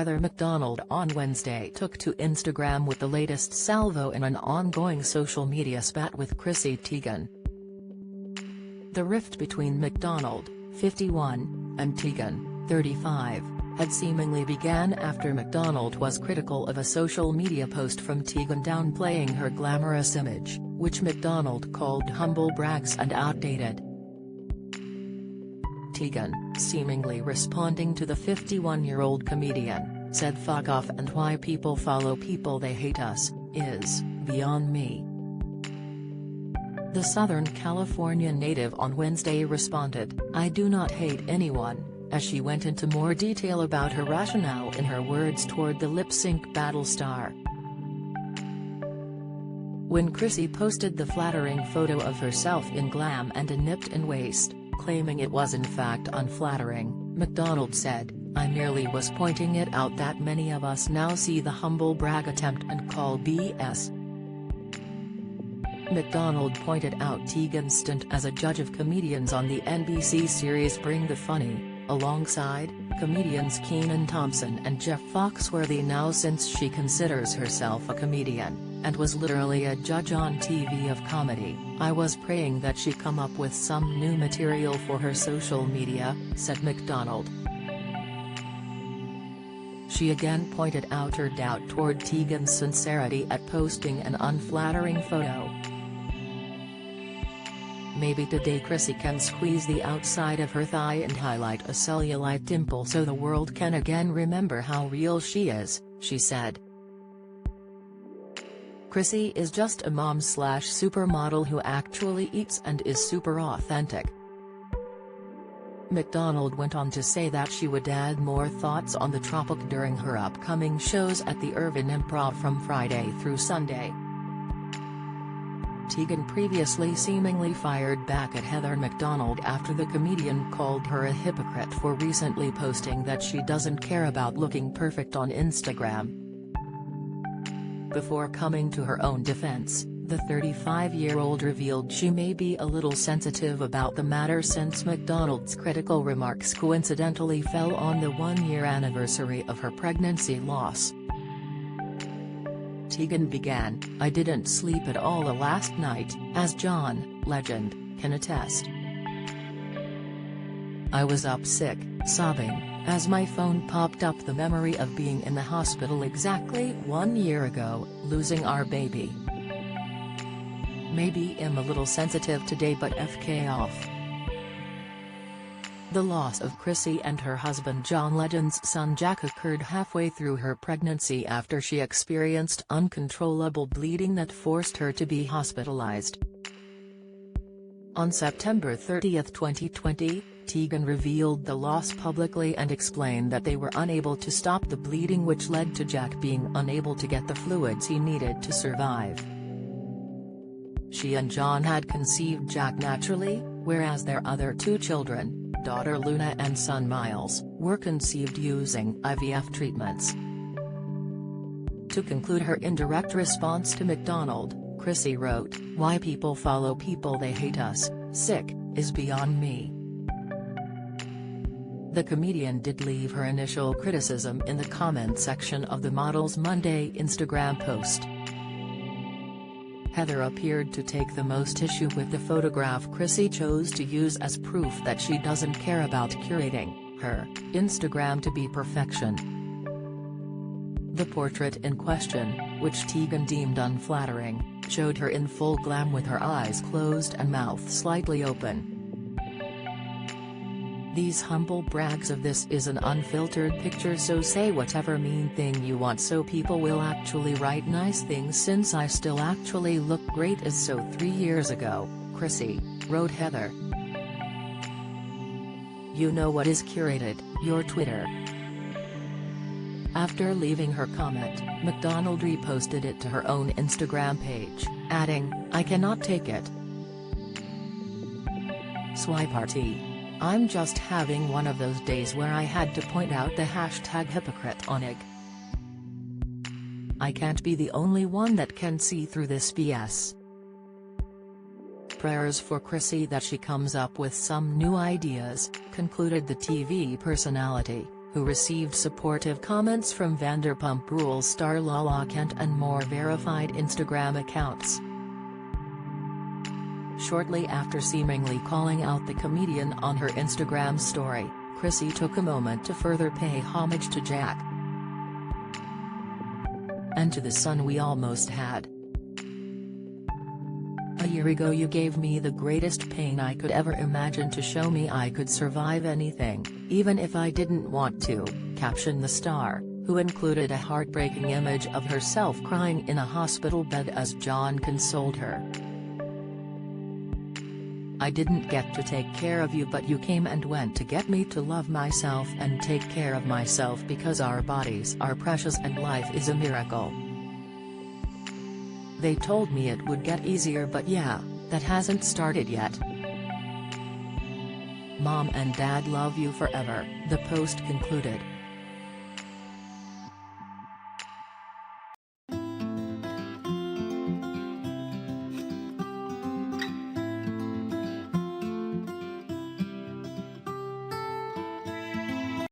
Heather McDonald on Wednesday took to Instagram with the latest salvo in an ongoing social media spat with Chrissy Teigen. The rift between McDonald, 51, and Teigen, 35, had seemingly began after McDonald was critical of a social media post from Teigen downplaying her glamorous image, which McDonald called humble brags and outdated. Teigen, seemingly responding to the 51-year-old comedian, said "Fuck off and why people follow people they hate us, is, beyond me." The Southern California native on Wednesday responded, "I do not hate anyone," as she went into more detail about her rationale in her words toward the lip-sync battle star. When Chrissy posted the flattering photo of herself in glam and a nipped-in waist, claiming it was in fact unflattering, McDonald said, "I merely was pointing it out that many of us now see the humble brag attempt and call BS." McDonald pointed out Teigen's stint as a judge of comedians on the NBC series Bring the Funny, alongside comedians Kenan Thompson and Jeff Foxworthy now since she considers herself a comedian, and was literally a judge on TV of comedy. "I was praying that she come up with some new material for her social media," said McDonald. She again pointed out her doubt toward Teigen's sincerity at posting an unflattering photo. "Maybe today Chrissy can squeeze the outside of her thigh and highlight a cellulite dimple so the world can again remember how real she is," she said. "Chrissy is just a mom/supermodel who actually eats and is super authentic." McDonald went on to say that she would add more thoughts on the topic during her upcoming shows at the Irvin Improv from Friday through Sunday. Teigen previously seemingly fired back at Heather McDonald after the comedian called her a hypocrite for recently posting that she doesn't care about looking perfect on Instagram. Before coming to her own defense, the 35-year-old revealed she may be a little sensitive about the matter since McDonald's critical remarks coincidentally fell on the one-year anniversary of her pregnancy loss. Teigen began, "I didn't sleep at all last night, as John Legend can attest. I was up sick, sobbing, as my phone popped up the memory of being in the hospital exactly 1 year ago, losing our baby. Maybe I'm a little sensitive today but FK off." The loss of Chrissy and her husband John Legend's son Jack occurred halfway through her pregnancy after she experienced uncontrollable bleeding that forced her to be hospitalized. On September 30, 2020, Teigen revealed the loss publicly and explained that they were unable to stop the bleeding, which led to Jack being unable to get the fluids he needed to survive. She and John had conceived Jack naturally, whereas their other 2 children, daughter Luna and son Miles, were conceived using IVF treatments. To conclude her indirect response to McDonald, Chrissy wrote, "Why people follow people they hate us, sick, is beyond me." The comedian did leave her initial criticism in the comment section of the model's Monday Instagram post. Heather appeared to take the most issue with the photograph Chrissy chose to use as proof that she doesn't care about curating her Instagram to be perfection. The portrait in question, which Teigen deemed unflattering, showed her in full glam with her eyes closed and mouth slightly open. "These humble brags of this is an unfiltered picture, so say whatever mean thing you want so people will actually write nice things since I still actually look great as so 3 years ago," Chrissy wrote Heather. "You know what is curated, your Twitter." After leaving her comment, McDonald reposted it to her own Instagram page, adding, "I cannot take it. Swiparty. I'm just having one of those days where I had to point out the #hypocrite on IG. I can't be the only one that can see through this BS. Prayers for Chrissy that she comes up with some new ideas," concluded the TV personality, who received supportive comments from Vanderpump Rules star Lala Kent and more verified Instagram accounts. Shortly after seemingly calling out the comedian on her Instagram story, Chrissy took a moment to further pay homage to Jack and to the son we almost had. "A year ago you gave me the greatest pain I could ever imagine to show me I could survive anything, even if I didn't want to," captioned the star, who included a heartbreaking image of herself crying in a hospital bed as John consoled her. "I didn't get to take care of you, but you came and went to get me to love myself and take care of myself, because our bodies are precious and life is a miracle. They told me it would get easier, but yeah, that hasn't started yet. Mom and Dad love you forever," the post concluded.